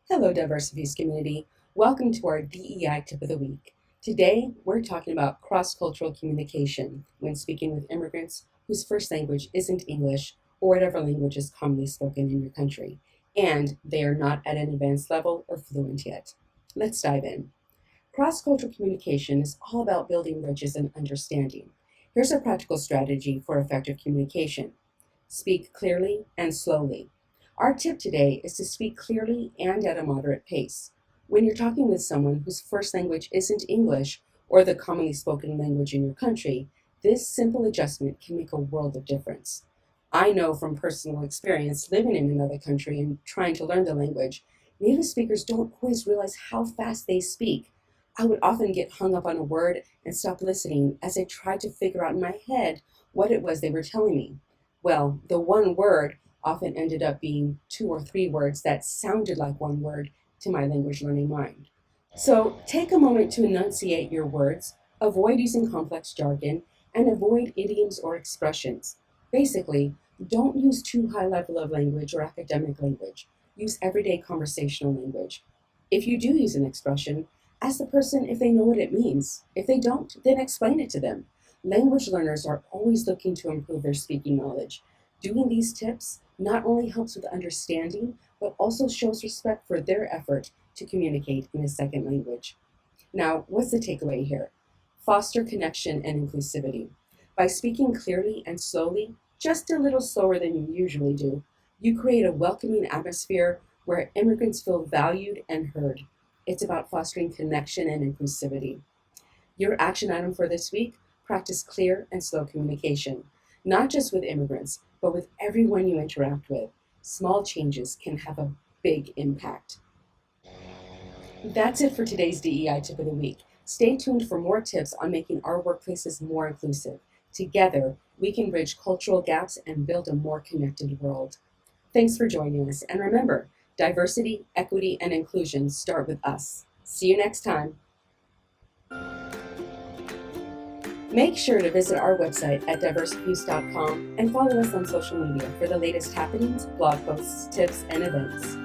Hello, Diversifuse community. Welcome to our DEI Tip of the Week. Today, we're talking about cross-cultural communication when speaking with immigrants whose first language isn't English or whatever language is commonly spoken in your country, and they are not at an advanced level or fluent yet. Let's dive in. Cross-cultural communication is all about building bridges and understanding. Here's a practical strategy for effective communication. Speak clearly and slowly. Our tip today is to speak clearly and at a moderate pace. When you're talking with someone whose first language isn't English or the commonly spoken language in your country, this simple adjustment can make a world of difference. I know from personal experience living in another country and trying to learn the language, native speakers don't always realize how fast they speak. I would often get hung up on a word and stop listening as I tried to figure out in my head what it was they were telling me. Well, the one word often ended up being two or three words that sounded like one word to my language learning mind. So take a moment to enunciate your words, avoid using complex jargon, and avoid idioms or expressions. Basically, don't use too high level of language or academic language. Use everyday conversational language. If you do use an expression, ask the person if they know what it means. If they don't, then explain it to them. Language learners are always looking to improve their speaking knowledge. Doing these tips not only helps with understanding, but also shows respect for their effort to communicate in a second language. Now, what's the takeaway here? Foster connection and inclusivity. By speaking clearly and slowly, just a little slower than you usually do, you create a welcoming atmosphere where immigrants feel valued and heard. It's about fostering connection and inclusivity. Your action item for this week: practice clear and slow communication, not just with immigrants, but with everyone you interact with. Small changes can have a big impact. That's it for today's DEI Tip of the Week. Stay tuned for more tips on making our workplaces more inclusive. Together, we can bridge cultural gaps and build a more connected world. Thanks for joining us, and remember, diversity, equity, and inclusion start with us. See you next time. Make sure to visit our website at diversifuse.com and follow us on social media for the latest happenings, blog posts, tips, and events.